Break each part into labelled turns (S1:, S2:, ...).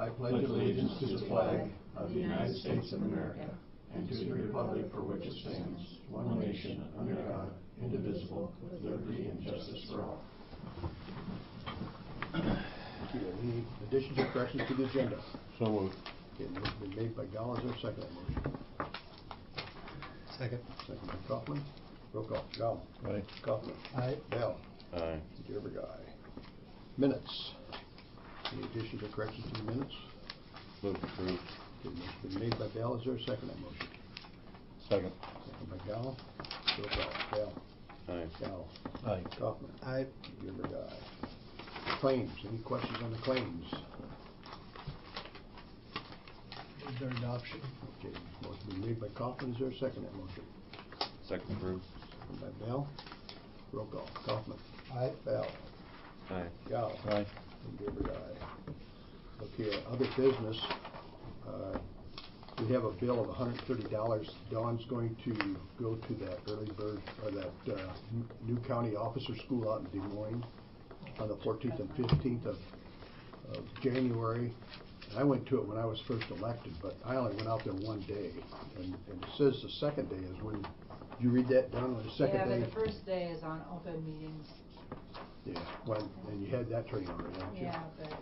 S1: I pledge allegiance to the flag of the United States of America and to the republic for which it stands, one nation, under God, indivisible, with liberty and justice for all.
S2: Any additions or corrections to the agenda?
S3: So moved.
S2: Okay, motion been made by Gall. Is there a second on motion?
S3: Second.
S2: Second by Kaufman. Roll call. Gall.
S3: Aye.
S2: Kaufman.
S3: Aye.
S2: Bell.
S3: Aye.
S2: Gerber, aye. Minutes. Any additions or corrections to the minutes?
S3: Move approved.
S2: Okay, motion been made by Bell. Is there a second on motion?
S3: Second.
S2: Second by Gall. Roll call. Bell.
S3: Aye.
S2: Gall.
S3: Aye.
S2: Kaufman. Aye. Gerber, aye. Claims. Any questions on the claims?
S4: Move their adoption.
S2: Okay, motion been made by Kaufman. Is there a second on motion?
S3: Second approved.
S2: Second by Bell. Roll call. Kaufman.
S4: Aye.
S2: Bell.
S3: Aye.
S2: Gall.
S3: Aye.
S2: And Gerber, aye. Okay, other business. We have a bill of $130. Dawn's going to go to that early bird, or that new county officer school out in Des Moines on the 14th and 15th of January. And I went to it when I was first elected, but I only went out there one day. And it says the second day is when, did you read that down on the second day?
S5: Yeah, but the first day is on open meetings.
S2: Yeah, well, and you had that training already, haven't you?
S5: Yeah, but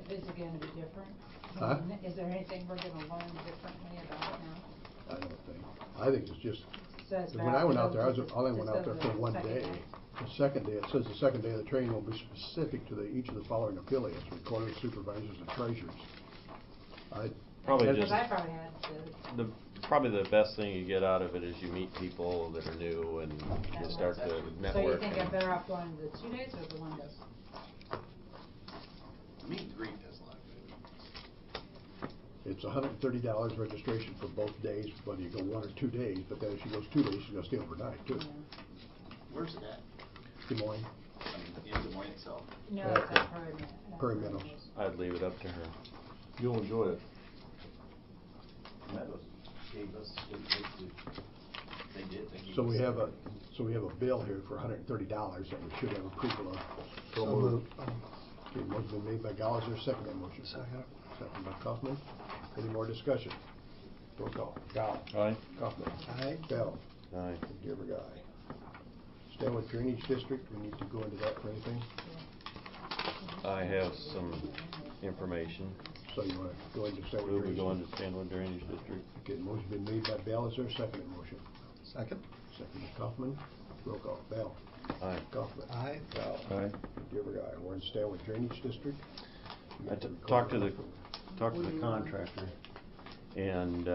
S5: is it going to be different?
S2: Huh?
S5: Is there anything we're going to learn differently about it now?
S2: I don't think. I think it's just,
S5: So it's
S2: when I went out there, I
S5: just
S2: only went out there for one
S5: second
S2: day. The second day, it says the second day of the training will be specific to each of the following affiliates: recorders, supervisors, and treasurers.
S3: Probably
S5: Because
S3: just
S5: I probably had to.
S3: probably the best thing you get out of it is you meet people that are new and you start to network.
S5: So you think I'm better off going to the 2 days or the 1 day?
S1: Meet and greet does a lot of good.
S2: It's $130 registration for both days, whether you go 1 or 2 days. But then if she goes 2 days, she's gonna stay overnight too.
S1: Where's it at?
S2: Des Moines.
S1: I mean, in Des Moines itself.
S5: No,
S2: Yeah,
S5: it's at Prairie
S2: Prairie Meadows.
S3: I'd leave it up to her. You'll enjoy it.
S1: Meadows gave us, they did.
S2: So we have a bill here for $130 that we should have approval of.
S4: So moved.
S2: Okay, motion been made by Gall. Is there a second on motion?
S4: Second.
S2: Second by Kaufman. Any more discussion? Roll call. Gall.
S3: Aye.
S2: Kaufman.
S4: Aye.
S2: Bell.
S3: Aye.
S2: Gerber, aye. Stanwood Drainage District, we need to go into that for anything?
S3: I have some information.
S2: So you want to go into Stanwood
S3: Will
S2: Drainage?
S3: we go into Stanwood Drainage District?
S2: Okay, motion been made by Bell. Is there a second on motion?
S4: Second.
S2: Second by Kaufman. Roll call. Bell.
S3: Aye.
S2: Kaufman.
S4: Aye.
S2: Bell.
S3: Aye.
S2: Gerber, aye. We're in Stanwood Drainage District.
S3: I talked to the contractor, and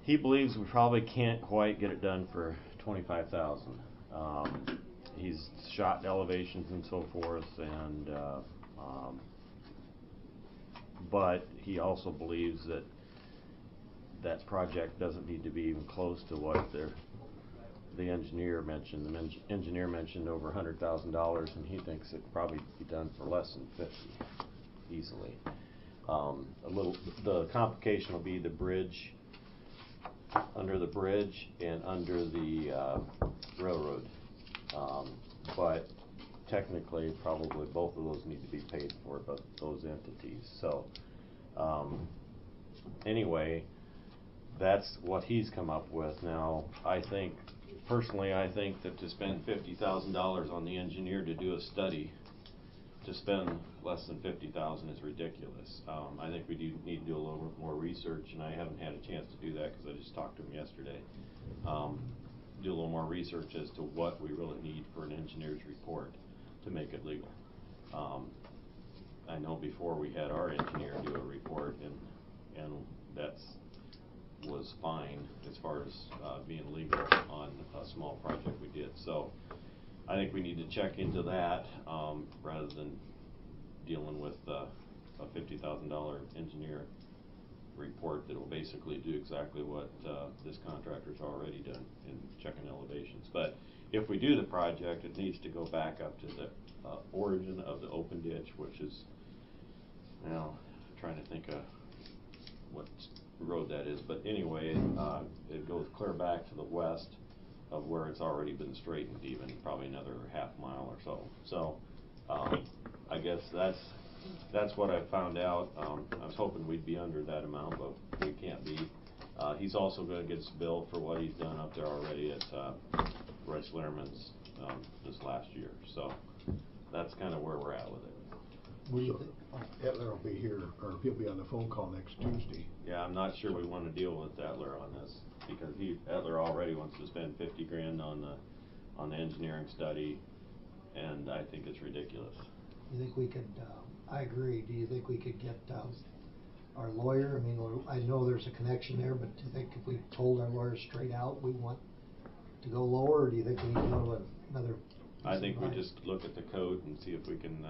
S3: he believes we probably can't quite get it done for $25,000. He's shot elevations and so forth, and but he also believes that that project doesn't need to be even close to what the engineer mentioned. The engineer mentioned over $100,000, and he thinks it probably be done for less than 50 easily. The complication will be the bridge, under the bridge and under the railroad, but technically probably both of those need to be paid for by those entities. So anyway, that's what he's come up with. Now, personally, I think that to spend $50,000 on the engineer to do a study, to spend less than $50,000 is ridiculous. I think we do need to do a little more research, and I haven't had a chance to do that because I just talked to him yesterday. Do a little more research as to what we really need for an engineer's report to make it legal. I know before we had our engineer do a report, and that's was fine as far as being legal on a small project we did. So I think we need to check into that rather than dealing with a $50,000 engineer report that will basically do exactly what this contractor's already done in checking elevations. But if we do the project, it needs to go back up to the origin of the open ditch, which is, now, trying to think of what road that is, but anyway, it goes clear back to the west of where it's already been straightened, even probably another half mile or so. So I guess that's That's what I found out. I was hoping we'd be under that amount, but we can't be. He's also gonna get us billed for what he's done up there already at, Royce Lehrman's, this last year, so that's kinda where we're at with it.
S4: What do you
S2: So,
S4: think?
S2: Etler will be here, or he'll be on the phone call next Tuesday.
S3: Yeah, I'm not sure we wanna deal with Etler on this, because Etler already wants to spend 50 grand on the engineering study, and I think it's ridiculous.
S4: You think we could, I agree, do you think we could get, our lawyer, I mean, I know there's a connection there, but do you think if we told our lawyer straight out, we want to go lower, or do you think we need to go to another?
S3: I think we
S4: advice?
S3: just look at the code and see if we can,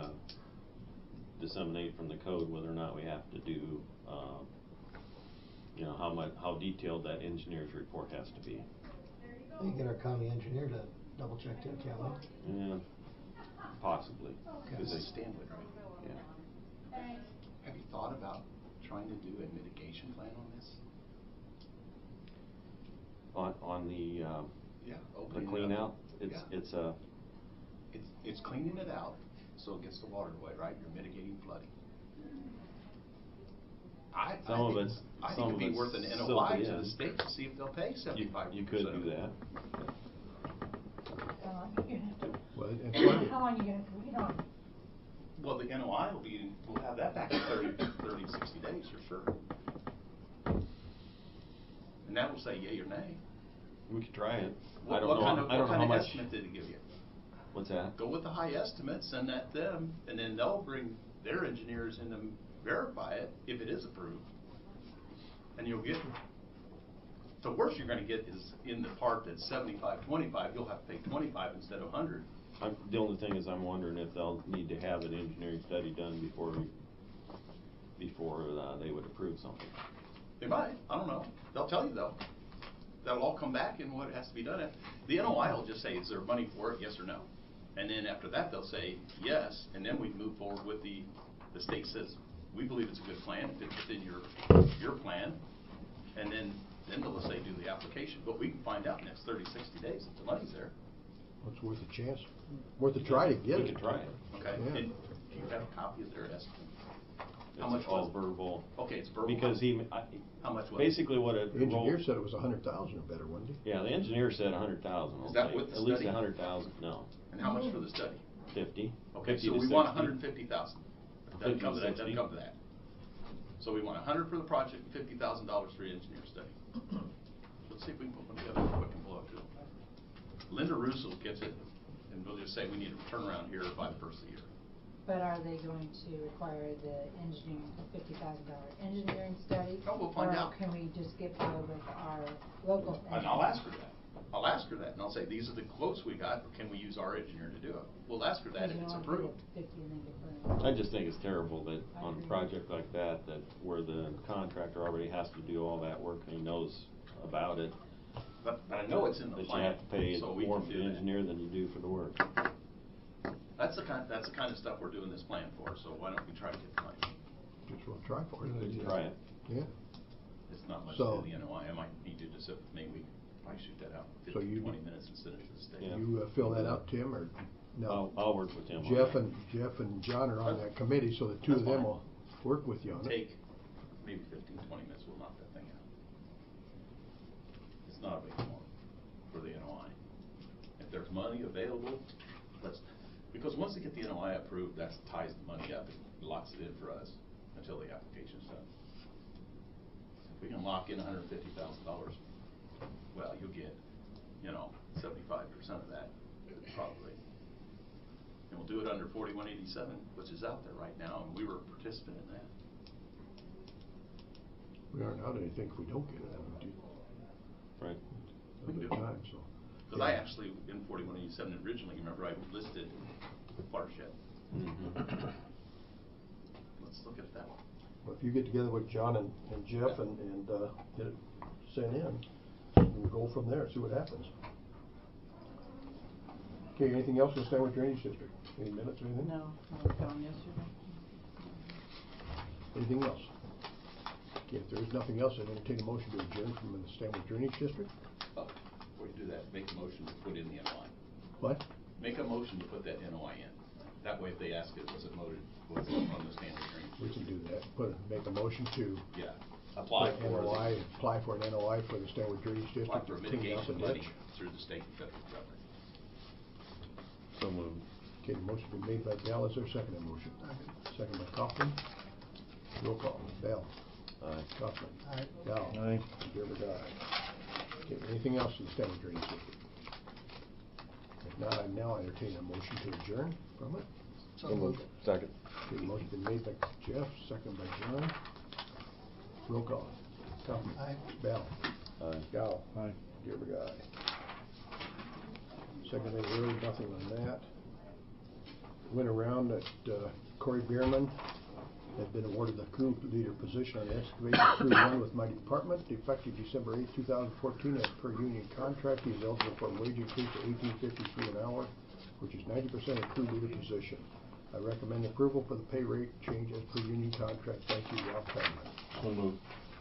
S3: disseminate from the code whether or not we have to do, you know, how detailed that engineer's report has to be.
S4: We can get our county engineer to double check that, can't we?
S3: Yeah, possibly.
S6: This is Stanwood, right?
S3: Yeah.
S6: Have you thought about trying to do a mitigation plan on this?
S3: On the,
S6: Yeah.
S3: the
S6: opening it
S3: clean
S6: up.
S3: out,
S6: Yeah. It's cleaning it out so it gets the water away, right? You're mitigating flooding. I
S3: Some of
S6: think
S3: it's-
S6: I
S3: some
S6: think it'd be
S3: of
S6: worth an
S3: it's
S6: NOI
S3: silted
S6: to
S3: in.
S6: the state to see if they'll pay 75%.
S3: You could do that.
S5: How long are you gonna have to,
S2: Well, it's funny.
S5: how long are you gonna have to wait on?
S6: Well, the NOI we'll have that back in 30 to 60 days for sure. And that will say yea or nay.
S3: We could try it. I
S6: What
S3: don't know,
S6: kind of,
S3: I don't
S6: what
S3: know
S6: kind
S3: how
S6: of
S3: much.
S6: estimate did it give you?
S3: What's that?
S6: Go with the high estimate, send that to them, and then they'll bring their engineers in to verify it, if it is approved. And you'll get, the worst you're gonna get is in the part that's 75-25, you'll have to pay 25 instead of 100.
S3: The only thing is I'm wondering if they'll need to have an engineering study done before they would approve something.
S6: They might, I don't know, they'll tell you though. That'll all come back in what has to be done. The NOI will just say, is there money for it, yes or no? And then after that, they'll say yes, and then we move forward with the state says, we believe it's a good plan, it fits within your plan, and then they'll say do the application. But we can find out in the next 30, 60 days if the money's there.
S2: It's worth a chance, worth a try to get it.
S3: We could try it.
S6: Okay,
S2: Yeah.
S6: and do you have a copy of their estimate? How
S3: It's
S6: much
S3: all
S6: was it?
S3: verbal.
S6: Okay, it's verbal.
S3: Because
S6: How much was it?
S3: basically what it.
S2: The engineer said it was 100,000 or better, wasn't he?
S3: Yeah, the engineer said 100,000.
S6: Is that with the
S3: At least
S6: study?
S3: 100,000, no.
S6: And how much for the study?
S3: 50.
S6: Okay,
S3: 50
S6: so
S3: to
S6: we want
S3: 60.
S6: 150,000. Doesn't come to that, doesn't come to that. So we want 100 for the project, $50,000 for the engineer study. Let's see if we can put one together real quick and blow it to them. Linda Russo gets it, and we'll just say we need a turnaround here by the first of the year.
S5: But are they going to require the engineering, a $50,000 engineering study?
S6: Oh, we'll find out.
S5: Or can we just get by with our local engineer?
S6: And I'll ask her that. I'll ask her that, and I'll say, these are the quotes we got, but can we use our engineer to do it? We'll ask her that if it's approved.
S3: I just think it's terrible that
S5: I
S3: on a
S5: agree.
S3: project like that, where the contractor already has to do all that work and he knows about it.
S6: But I know it's in the
S3: That you
S6: plan,
S3: have to pay
S6: so we
S3: more
S6: can
S3: for
S6: do
S3: the
S6: that.
S3: engineer than you do for the work.
S6: That's the kind of stuff we're doing this plan for, so why don't we try to get the money?
S2: Just want to try for it.
S3: We can try it.
S2: Yeah.
S6: It's not much
S2: So-
S6: to the NOI, I might need you to sit with me, we can probably shoot that out in
S2: So
S6: 15,
S2: you-
S6: 20 minutes and send it to the state.
S3: Yeah.
S2: You fill that out, Tim, or no?
S3: I'll work with him on
S2: Jeff
S3: that.
S2: Jeff and John are on that committee, so the two of
S6: That's
S2: them
S6: fine.
S2: will work with you on it.
S6: Take maybe 15, 20 minutes, we'll knock that thing out. It's not a big one for the NOI. If there's money available, because once they get the NOI approved, that ties the money up and locks it in for us until the application's done. If we can lock in $150,000, well, you'll get, 75% of that, probably. And we'll do it under 4187, which is out there right now, and we were a participant in that.
S2: We aren't out anything if we don't get it, I mean,
S3: Right.
S6: We can
S2: at
S6: do
S2: the
S6: it.
S2: time, so.
S6: Because I actually, in 4187 originally, remember I listed watershed.
S3: Mhm.
S6: Let's look at it that way.
S2: Well, if you get together with John and Jeff
S6: Yeah.
S2: and get it sent in, we'll go from there and see what happens. Okay, anything else in the Stanwood Drainage District? Any minutes or anything?
S5: No, I was gone yesterday.
S2: Anything else? Okay, if there is nothing else, I'd entertain a motion to adjourn from the Stanwood Drainage District.
S6: Before you do that, make a motion to put in the NOI.
S2: What?
S6: Make a motion to put that NOI in. That way, if they ask it, was it voted on the standard drainage?
S2: We can do that. Make a motion to
S6: Yeah.
S3: Apply for
S2: NOI, apply for an NOI for the Stanwood Drainage District.
S6: Apply for
S2: to clean out the
S6: mitigation money
S2: ditch.
S6: through the state and federal government.
S3: So moved.
S2: Okay, the motion been made by Bell. Is there a second to motion? Second by Kaufman. Roll call. Bell.
S3: Aye.
S2: Kaufman.
S4: Aye.
S2: Dow.
S3: Aye.
S2: Gerber, aye. Okay, anything else in the Stanwood Drainage District? If not, I now entertain a motion to adjourn from it.
S4: So moved.
S3: Second.
S2: Okay, the motion been made by Jeff, second by John. Roll call. Kaufman.
S4: Aye.
S2: Bell.
S3: Aye.
S2: Dow.
S3: Aye.
S2: Gerber, aye. Second thing, really nothing on that. Went around that Corey Bierman had been awarded the crew leader position on the excavation crew one with my department, effective December 8, 2014, as per union contract. He is eligible for a wage increase to $18.53 an hour, which is 90% of crew leader position. I recommend approval for the pay rate change as per union contract. Thank you, Ralph Penman.
S3: So moved.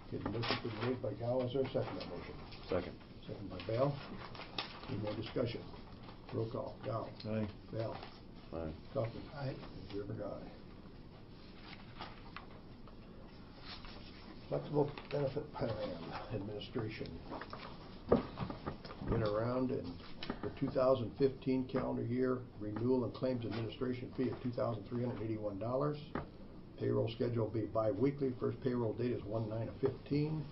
S2: Okay, the motion's been made by Gow. Is there a second to that motion?
S3: Second.
S2: Second by Bell. Any more discussion? Roll call. Gow.
S3: Aye.
S2: Bell.
S3: Aye.
S2: Kaufman.
S4: Aye.
S2: Gerber, aye. Flexible Benefit Plan Administration. Went around and the 2015 calendar year renewal and claims administration fee of $2,381. Payroll schedule will be bi-weekly. First payroll date is 1/9/15.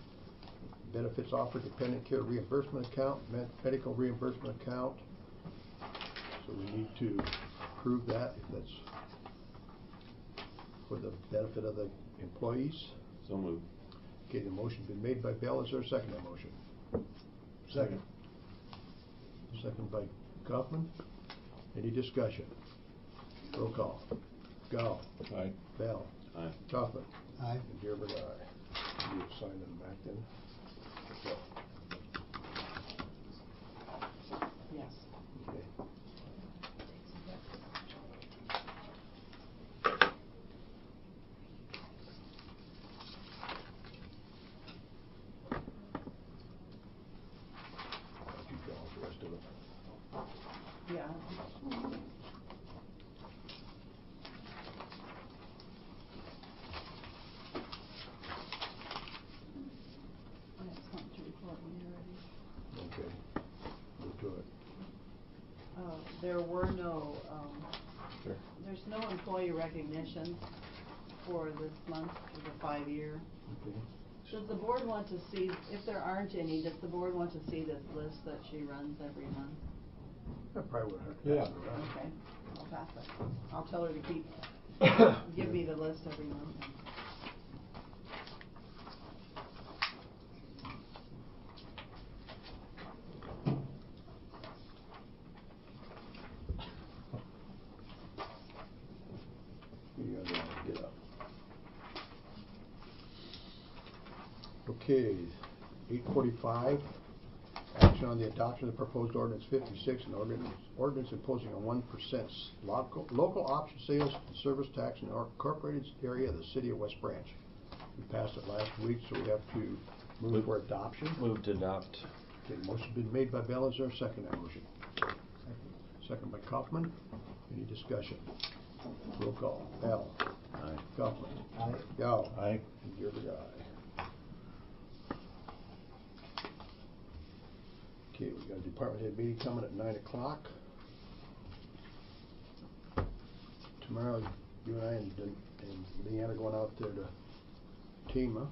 S2: Benefits offered dependent care reimbursement account, medical reimbursement account. So we need to approve that if that's for the benefit of the employees.
S3: So moved.
S2: Okay, the motion's been made by Bell. Is there a second to that motion?
S3: Second.
S2: Second by Kaufman. Any discussion? Roll call. Gow.
S3: Aye.
S2: Bell.
S3: Aye.
S2: Kaufman.
S4: Aye.
S2: And Gerber, aye. You sign them back then. Okay.
S5: Yes.
S2: Okay. You go with the rest of it.
S5: Yeah. That's come to report when you're ready.
S2: Okay. Move to it.
S7: There were no,
S2: Sure.
S7: there's no employee recognition for this month, for the 5-year.
S2: Okay.
S7: Does the board want to see, if there aren't any, does the board want to see this list that she runs every month?
S2: That probably would hurt.
S3: Yeah.
S7: Okay, I'll pass it. I'll tell her to keep, give me the list every month.
S2: You gotta get up. Okay, 8:45. Action on the adoption of the proposed ordinance 56, an ordinance imposing a 1% local option sales and service tax in our incorporated area of the city of West Branch. We passed it last week, so we have to move for adoption.
S3: Move to adopt.
S2: Okay, motion's been made by Bell. Is there a second to that motion? Second by Kaufman. Any discussion? Roll call. Bell.
S3: Aye.
S2: Kaufman.
S4: Aye.
S2: Gow.
S3: Aye.
S2: And Gerber, aye. Okay, we got a department head meeting coming at 9 o'clock. Tomorrow, you and I and Leanne are going out there to team, huh?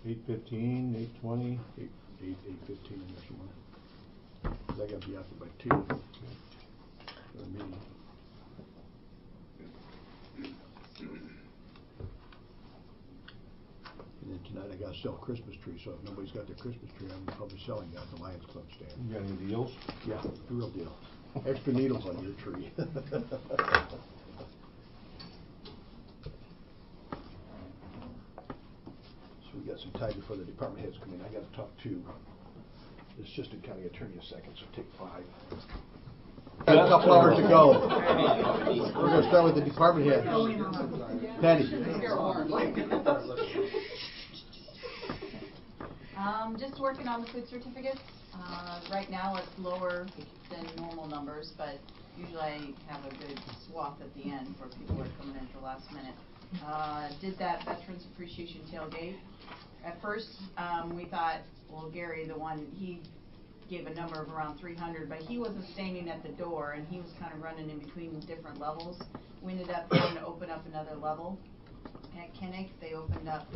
S3: 8:15, 8:20.
S2: 8:15 in this one. 'Cause I gotta be out there by 2 for the meeting. And then tonight I gotta sell a Christmas tree, so if nobody's got their Christmas tree, I'll be selling that at the Lions Club stand.
S3: You got any deals?
S2: Yeah, the real deal. Extra needles on your tree. So we got some time before the department heads come in. I gotta talk to the assistant county attorney a second, so take 5. Got a couple hours to go. We're gonna start with the department heads. Patty.
S8: Just working on the food certificates. Right now it's lower than normal numbers, but Usually I have a good swath at the end for people who are coming in at the last minute. Did that Veterans Appreciation Tailgate. At first, we thought, well, Gary, the one, he gave a number of around 300, but he wasn't standing at the door, and he was kind of running in between different levels. We ended up having to open up another level. At Kinnick, they opened up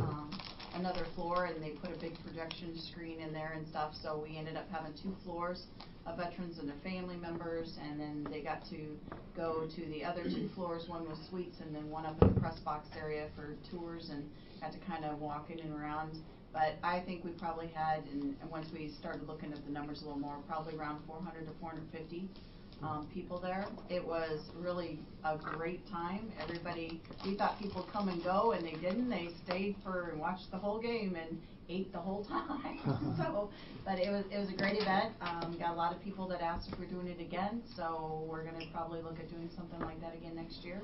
S8: another floor, and they put a big projection screen in there and stuff, so we ended up having 2 floors of veterans and their family members, and then they got to go to the other 2 floors. One was suites, and then one up in the press box area for tours, and got to kind of walk in and around. But I think we probably had, and once we started looking at the numbers a little more, probably around 400 to 450 people there. It was really a great time. Everybody, we thought people would come and go, and they didn't. They stayed for and watched the whole game and ate the whole time. So, but it was a great event. Got a lot of people that asked if we're doing it again, so we're going to probably look at doing something like that again next year.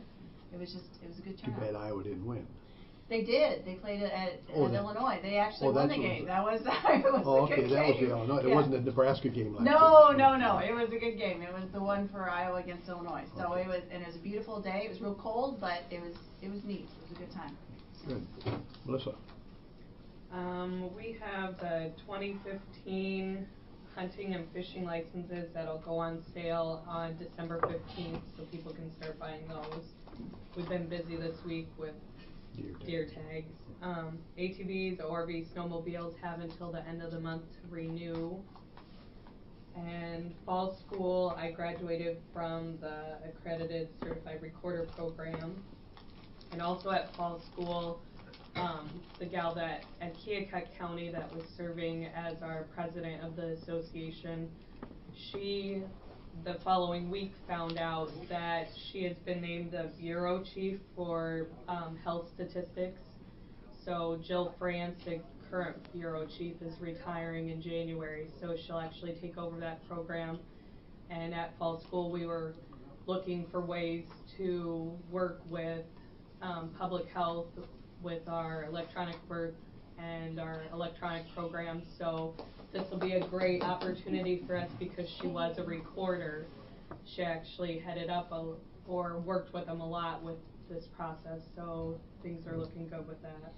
S8: It was a good
S2: Too
S8: turnout.
S2: bad Iowa didn't win.
S8: They did. They played it at Illinois. They actually won the game. That was it was
S2: oh,
S8: a good
S2: okay, that was the
S8: game.
S2: Illinois. It
S8: Yeah.
S2: wasn't the Nebraska game last
S8: No,
S2: week.
S8: no. It was a good game. It was the one for Iowa against Illinois. So
S2: Okay.
S8: it was a beautiful day. It was real cold, but it was neat. It was a good time.
S2: Good. Melissa.
S9: We have the 2015 hunting and fishing licenses that'll go on sale on December 15th, so people can start buying those. We've been busy this week with deer tags. ATVs, ORV, snowmobiles have until the end of the month to renew. And fall school, I graduated from the accredited certified recorder program. And also at fall school, the gal that at Keokuk County that was serving as our president of the association, she the following week found out that she has been named the bureau chief for health statistics. So Jill France, the current bureau chief, is retiring in January, so she'll actually take over that program. And at fall school, we were looking for ways to work with public health with our electronic birth and our electronic programs. So this will be a great opportunity for us because she was a recorder. She actually headed up or worked with them a lot with this process, so things are looking good with that.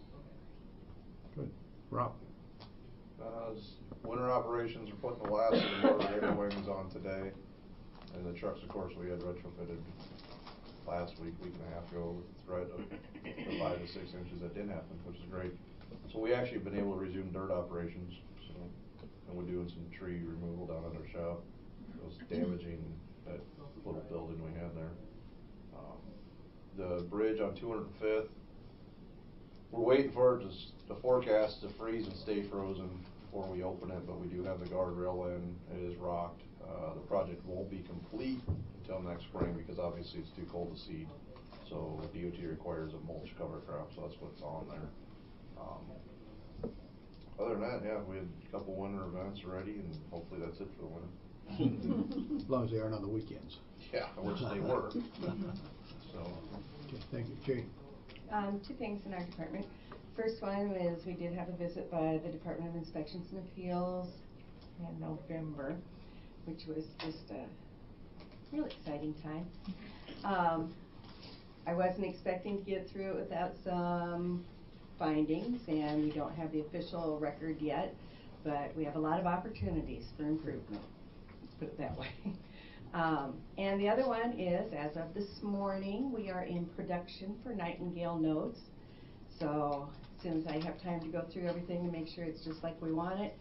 S2: Good. Rob.
S10: Winter operations are putting the last of the motor air wings on today, and the trucks, of course, we had retrofitted last week and a half ago with the threat of the 5 to 6 inches that didn't happen, which is great. So we actually have been able to resume dirt operations, and we're doing some tree removal down at our shop. It was damaging that little building we had there. The bridge on 205th, we're waiting for the forecast to freeze and stay frozen before we open it, but we do have the guardrail in. It is rocked. The project won't be complete until next spring because obviously it's too cold to seed. So DOT requires a mulch cover crop, so that's what's on there. Other than that, yeah, we had a couple winter events already, and hopefully that's it for the winter.
S2: As long as they aren't on the weekends.
S10: Yeah, which they were. So.
S2: Okay, thank you. Jane.
S11: 2 things in our department. First one is we did have a visit by the Department of Inspections and Appeals in November, which was just a real exciting time. I wasn't expecting to get through it without some findings, and we don't have the official record yet, but we have a lot of opportunities for improvement, let's put it that way. And the other one is, as of this morning, we are in production for Nightingale Notes. So as soon as I have time to go through everything and make sure it's just like we want it,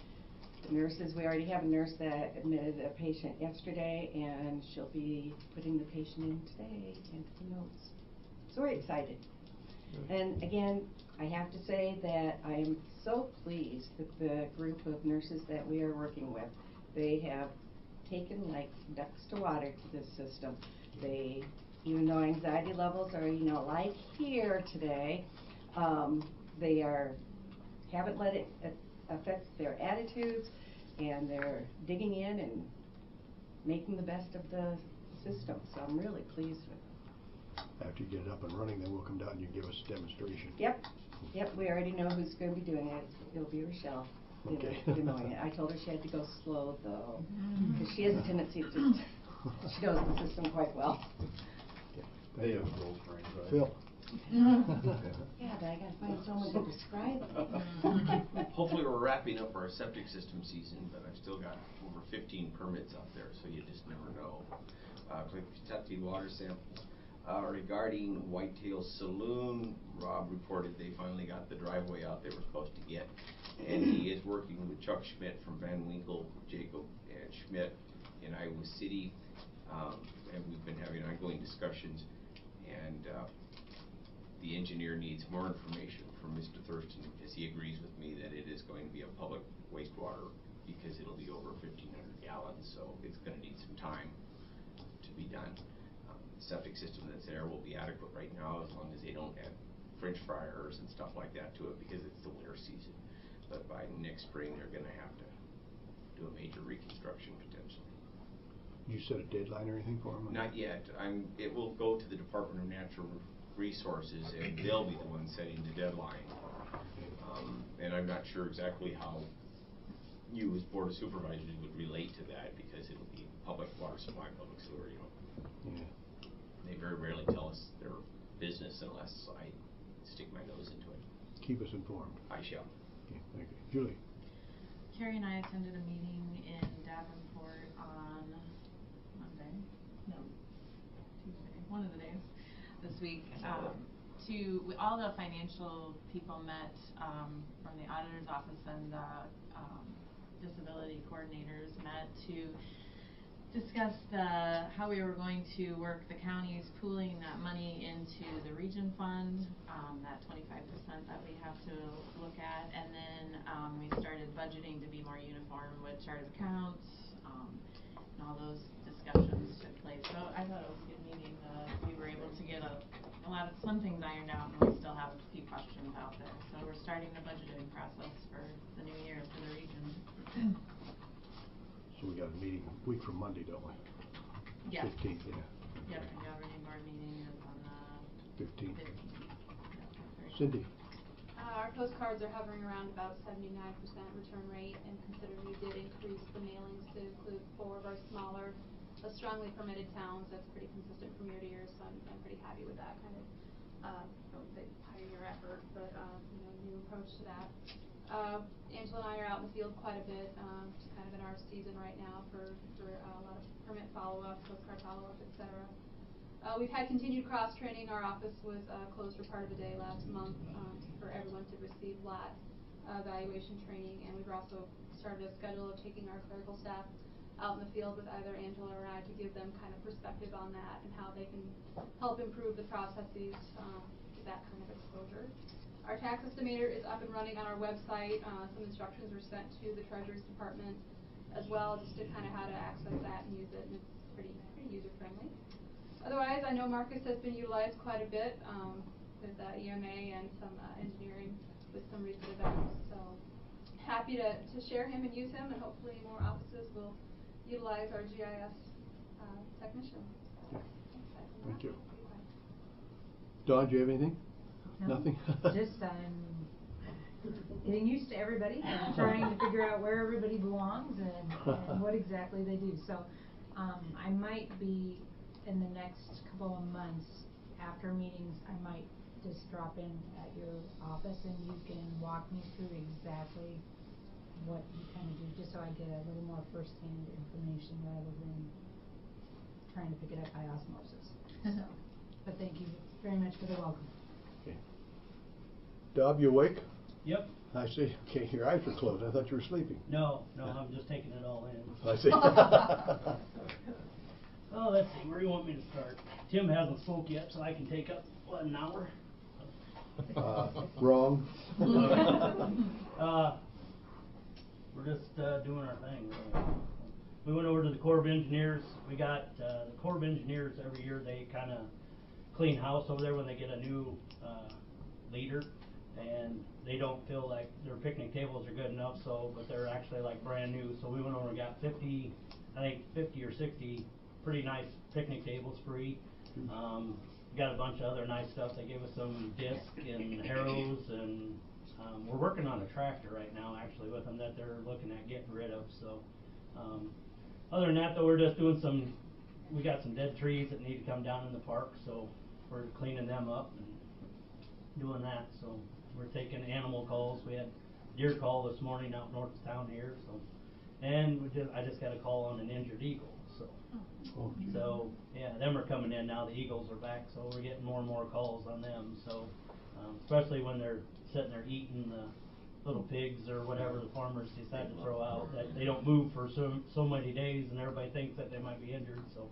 S11: the nurses, we already have a nurse that admitted a patient yesterday, and she'll be putting the patient in today into the notes. So we're excited. And again, I have to say that I am so pleased with the group of nurses that we are working with. They have taken like ducks to water to this system. They, even though anxiety levels are, like here today, they haven't let it affect their attitudes, and they're digging in and making the best of the system. So I'm really pleased with them.
S2: After you get it up and running, then we'll come down and you give us a demonstration.
S11: Yep, we already know who's going to be doing it. It'll be Rochelle.
S2: Okay.
S11: Demoing it. I told her she had to go slow though, because she has a tendency to just She knows the system quite well.
S10: They have Cool Springs, right?
S2: Phil?
S11: Yeah, but I gotta find someone to describe it.
S12: Hopefully we're wrapping up our septic system season, but I've still got over 15 permits out there, so you just never know. Quick Kentucky water samples. Regarding Whitetail Saloon, Rob reported they finally got the driveway out they were supposed to get. And he is working with Chuck Schmidt from Van Winkle, Jacob, and Schmidt in Iowa City. And we've been having ongoing discussions. And the engineer needs more information from Mr. Thurston because he agrees with me that it is going to be a public wastewater because it'll be over 1,500 gallons, so it's going to need some time to be done. The septic system that's there will be adequate right now as long as they don't add French fryers and stuff like that to it because it's the winter season. But by next spring, they're going to have to do a major reconstruction potentially.
S2: You set a deadline or anything for them?
S12: Not yet. It will go to the Department of Natural Resources, and they'll be the ones setting the deadline. And I'm not sure exactly how you as Board of Supervisors would relate to that because it'll be public water supply, public sewer, you know.
S2: Yeah.
S12: They very rarely tell us their business unless I stick my nose into it.
S2: Keep us informed.
S12: I shall.
S2: Okay, thank you. Julie?
S5: Carrie and I attended a meeting in Davenport on Monday, no, Tuesday, one of the days this week. All the financial people met from the auditor's office and the disability coordinators met to discuss how we were going to work the counties pooling that money into the region fund, that 25% that we have to look at, and then we started budgeting to be more uniform with chart of accounts, and all those discussions took place. So I thought it was a good meeting. We were able to get some things ironed out, and we still have a few questions out there. So we're starting the budgeting process for the new year for the region.
S2: So we got a meeting a week from Monday, don't we?
S5: Yes.
S2: 15th, yeah.
S5: Yep, and governing board meeting is on the
S2: 15th.
S5: 15th.
S2: Cindy?
S13: Our postcards are hovering around about 79% return rate, and considering we did increase the mailings to include 4 of our smaller, strongly permitted towns, that's pretty consistent from year to year, so I'm pretty happy with that kind of, I wouldn't say pioneer effort, but new approach to that. Angela and I are out in the field quite a bit, just kind of in our season right now for a lot of permit follow-up, postcard follow-up, etc. We've had continued cross-training. Our office was closed for part of the day last month for everyone to receive LAT evaluation training, and we've also started a schedule of taking our clerical staff out in the field with either Angela or I to give them kind of perspective on that and how they can help improve the processes with that kind of exposure. Our tax estimator is up and running on our website. Some instructions were sent to the Treasurer's Department as well, just to kind of how to access that and use it, and it's pretty user-friendly. Otherwise, I know Marcus has been utilized quite a bit with EMA and some engineering with some recent events, so happy to share him and use him, and hopefully more offices will utilize our GIS technician. So,
S2: thank you. Dawn, do you have anything?
S5: No.
S2: Nothing?
S5: Just getting used to everybody and trying to figure out where everybody belongs and what exactly they do. So I might be in the next couple of months after meetings, I might just drop in at your office and you can walk me through exactly what you kind of do, just so I get a little more first-hand information rather than trying to pick it up by osmosis. So, but thank you very much for the welcome.
S2: Okay. Dob, you awake?
S14: Yep.
S2: I see. Okay, your eyes were closed. I thought you were sleeping.
S14: No, I'm just taking it all in.
S2: I see.
S14: Oh, let's see. Where do you want me to start? Tim hasn't spoke yet, so I can take up an hour.
S2: Wrong.
S14: We're just doing our thing, really. We went over to the Corps of Engineers. We got the Corps of Engineers every year. They kind of clean house over there when they get a new leader, and they don't feel like their picnic tables are good enough. So, but they're actually like brand new. So we went over and got 50 or 60 pretty nice picnic tables free. Got a bunch of other nice stuff. They gave us some discs and harrows, and we're working on a tractor right now actually with them that they're looking at getting rid of. So other than that though, we're just doing some we got some dead trees that need to come down in the park, so we're cleaning them up and doing that, so we're taking animal calls. We had deer call this morning out north of town here, so, and I just got a call on an injured eagle, so.
S2: Oh, gee.
S14: So, yeah, them are coming in now, the eagles are back, so we're getting more and more calls on them, so, especially when they're sitting there eating the little pigs or whatever the farmers decide to throw out, that they don't move for so many days, and everybody thinks that they might be injured, so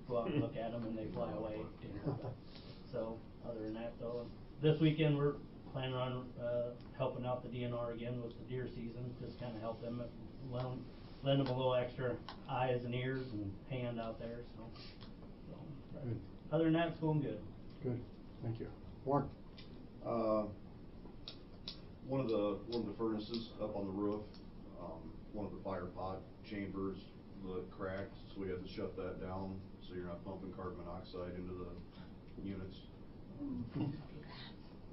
S14: go out and look at them and they fly away, you know. So, other than that though, this weekend we're planning on, helping out the DNR again with the deer season, just kinda help them, lend them a little extra eyes and ears and hand out there, so.
S2: Good.
S14: Other than that, it's going good.
S2: Good, thank you. Warren?
S10: One of the furnaces up on the roof, one of the fire pot chambers, cracked, so we had to shut that down, so you're not pumping carbon monoxide into the units.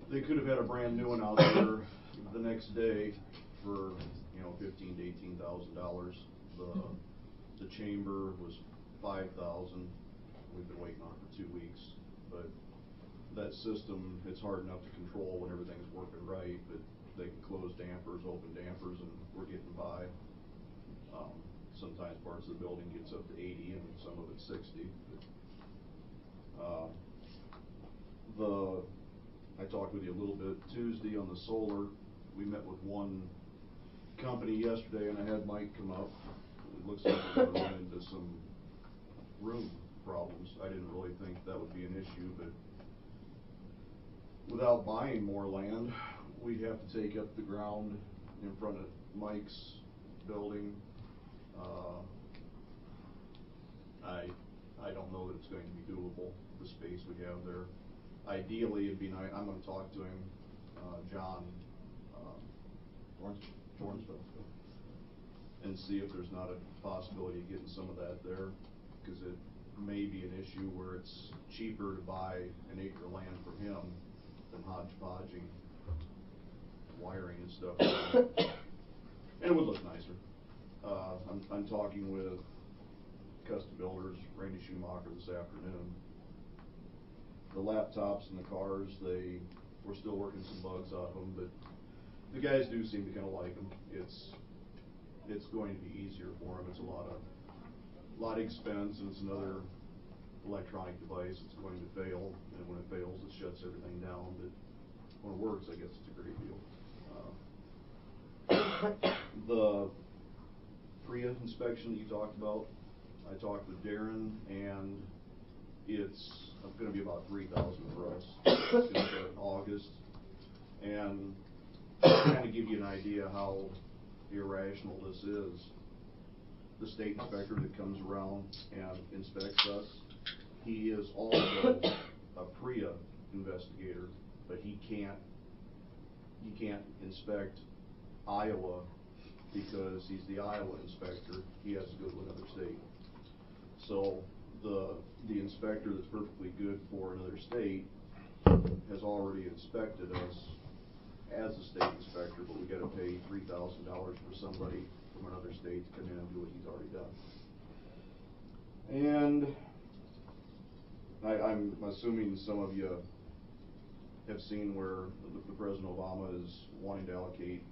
S10: They could have had a brand new one out there the next day for, you know, $15,000 to $18,000. The chamber was $5,000. We've been waiting on it for 2 weeks, but that system, it's hard enough to control when everything's working right, but they can close dampers, open dampers, and we're getting by. Sometimes parts of the building gets up to 80 and some of it's 60. But, I talked with you a little bit Tuesday on the solar. We met with one company yesterday and I had Mike come up. It looks like we're going to run into some room problems. I didn't really think that would be an issue, but without buying more land, we'd have to take up the ground in front of Mike's building. I don't know that it's going to be doable, the space we have there. Ideally, it'd be nice. I'm going to talk to him, John Torrensville, and see if there's not a possibility of getting some of that there, because it may be an issue where it's cheaper to buy an acre of land from him than hodgepodging wiring and stuff. And it would look nicer. I'm talking with Custom Builders, Randy Schumacher, this afternoon. The laptops in the cars, we're still working some bugs out of them, but the guys do seem to kind of like them. It's going to be easier for them. It's a lot of expense, and it's another electronic device. It's going to fail, and when it fails, it shuts everything down. But when it works, I guess it's a great deal. The PREA inspection that you talked about, I talked with Darren, and it's going to be about $3,000 for us. It's going to start in August, and to kind of give you an idea how irrational this is, the state inspector that comes around and inspects us, he is also a PREA investigator, but he can't inspect Iowa because he's the Iowa inspector. He has to go to another state. So the inspector that's perfectly good for another state has already inspected us as a state inspector, but we got to pay $3,000 for somebody from another state to come in and do what he's already done. And I'm assuming some of you have seen where the President Obama is wanting to allocate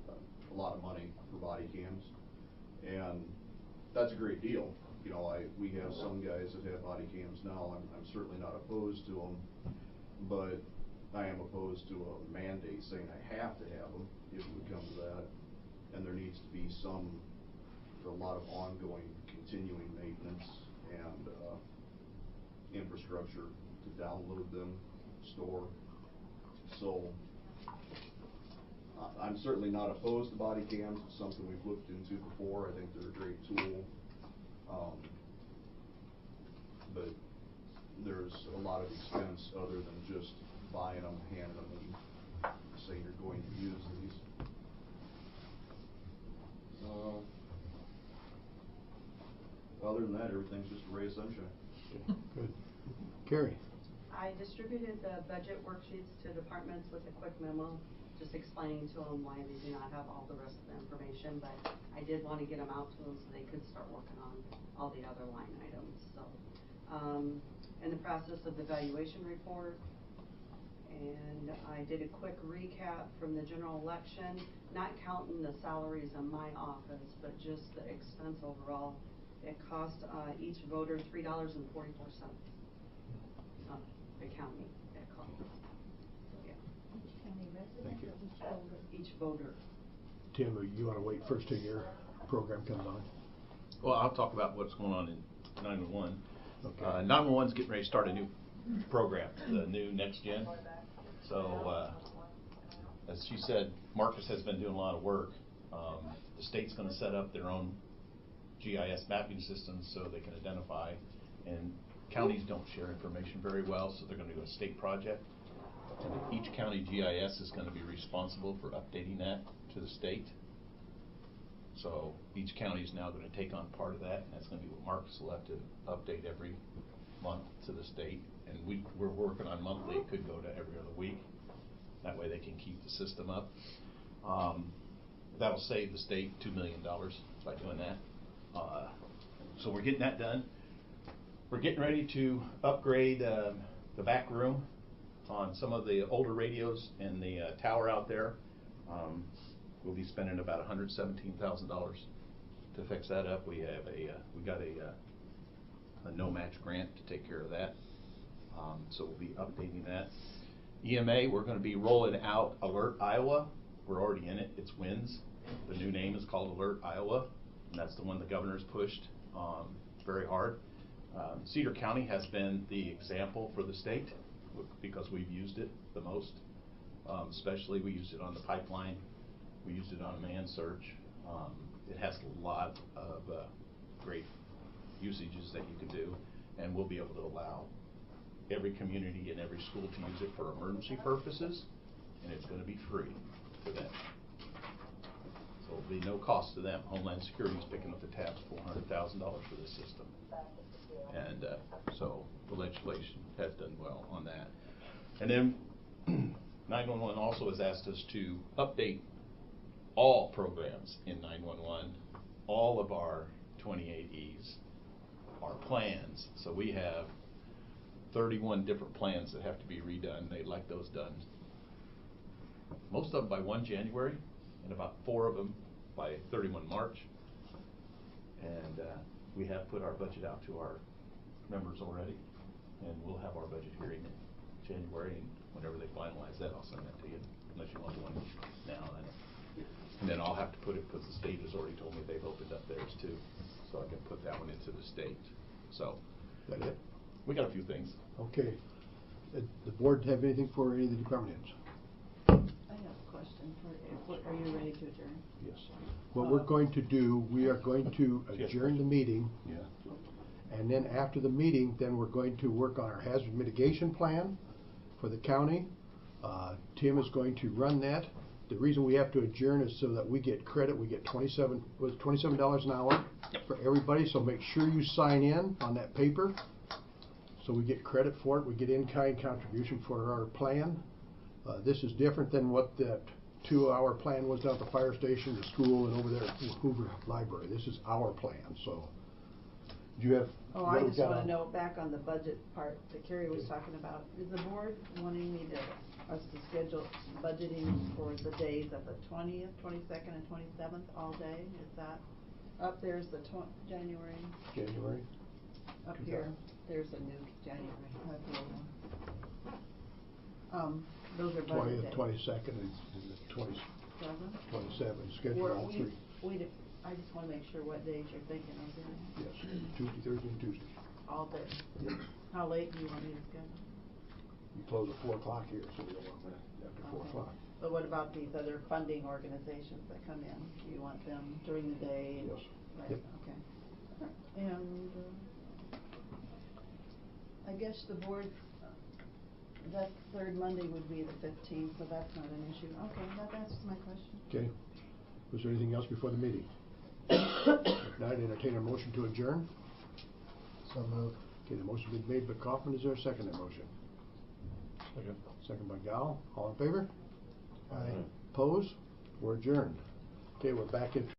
S10: a lot of money for body cams, and that's a great deal. You know, we have some guys that have body cams now. I'm certainly not opposed to them, but I am opposed to a mandate saying I have to have them if it would come to that. And there needs to be a lot of ongoing, continuing maintenance and infrastructure to download them, store. So I'm certainly not opposed to body cams. It's something we've looked into before. I think they're a great tool. But there's a lot of expense other than just buying them, handing them, and saying you're going to use these. Other than that, everything's just a ray of sunshine.
S2: Good. Carrie?
S7: I distributed the budget worksheets to departments with a quick memo, just explaining to them why they do not have all the rest of the information, but I did want to get them out to them so they could start working on all the other line items, so. In the process of the valuation report, and I did a quick recap from the general election, not counting the salaries in my office, but just the expense overall. It cost each voter $3.44. The county it costs. So, yeah.
S13: Each county resident or each voter?
S7: Each voter.
S2: Tim, you wanna wait first till your program comes on?
S6: Well, I'll talk about what's going on in 911.
S2: Okay.
S6: 911's getting ready to start a new program, the new Next Gen. So, as she said, Marcus has been doing a lot of work. The state's going to set up their own GIS mapping systems so they can identify, and counties don't share information very well, so they're going to do a state project. And each county GIS is going to be responsible for updating that to the state. So each county is now going to take on part of that, and that's going to be what Marcus will have to update every month to the state. And we're working on monthly. It could go to every other week. That way they can keep the system up. That'll save the state $2 million by doing that. So we're getting that done. We're getting ready to upgrade the back room on some of the older radios in the tower out there. We'll be spending about $117,000 to fix that up. We have we got a no match grant to take care of that. So we'll be updating that. EMA, we're going to be rolling out Alert Iowa. We're already in it. It's WINS. The new name is called Alert Iowa, and that's the one the governor's pushed very hard. Cedar County has been the example for the state because we've used it the most. Especially we used it on the pipeline. We used it on a man search. It has a lot of great usages that you can do, and we'll be able to allow every community and every school to use it for emergency purposes, and it's going to be free for them. So it'll be no cost to them. Homeland Security is picking up the tab, $400,000 for this system. And so the legislation has done well on that. And then 911 also has asked us to update all programs in 911, all of our 28Es, our plans. So we have 31 different plans that have to be redone. They'd like those done. Most of them by 1 January, and about 4 of them by 31 March. And we have put our budget out to our members already, and we'll have our budget hearing in January, and whenever they finalize that, I'll send that to you, unless you want one now. And then I'll have to put it, because the state has already told me they've opened up theirs too, so I can put that one into the state. So,
S2: That it?
S6: We got a few things.
S2: Okay. The board have anything for any of the department heads?
S7: I have a question are you ready to adjourn?
S2: Yes. What we're going to do, we are going to adjourn the meeting.
S6: Yeah.
S2: And then after the meeting, then we're going to work on our hazard mitigation plan for the county. Tim is going to run that. The reason we have to adjourn is so that we get credit. We get $27 an hour for everybody, so make sure you sign in on that paper so we get credit for it. We get in-kind contribution for our plan. This is different than what that 2-hour plan was down at the fire station, the school, and over there at Hoover Library. This is our plan, so. Do you have?
S7: I just want to know, back on the budget part that Carrie was talking about, is the board wanting us to schedule budgeting for the days of the 20th, 22nd, and 27th all day? Is that, up there's the January?
S2: January.
S7: Up here, there's a new January. That's the old one. Those are budget days.
S2: 22nd and the 27th. Schedule all three.
S7: I just want to make sure what days you're thinking of doing.
S2: Yes, Tuesday, Thursday, and Tuesday.
S7: All day?
S2: Yep.
S7: How late do you want me to schedule?
S2: You close at 4 o'clock here, so we don't want that after 4 o'clock.
S7: But what about these other funding organizations that come in? Do you want them during the day?
S2: Yes.
S7: Right,
S2: Yep.
S7: okay. And I guess the board, that third Monday would be the 15th, so that's not an issue. Okay, that answers my question.
S2: Okay. Was there anything else before the meeting? If not, entertain a motion to adjourn.
S4: So moved.
S2: Okay, the motion been made by Kaufman. Is there a second to that motion? Second. Second by Gal. All in favor?
S3: Aye.
S2: Opposed? We're adjourned. Okay, we're back into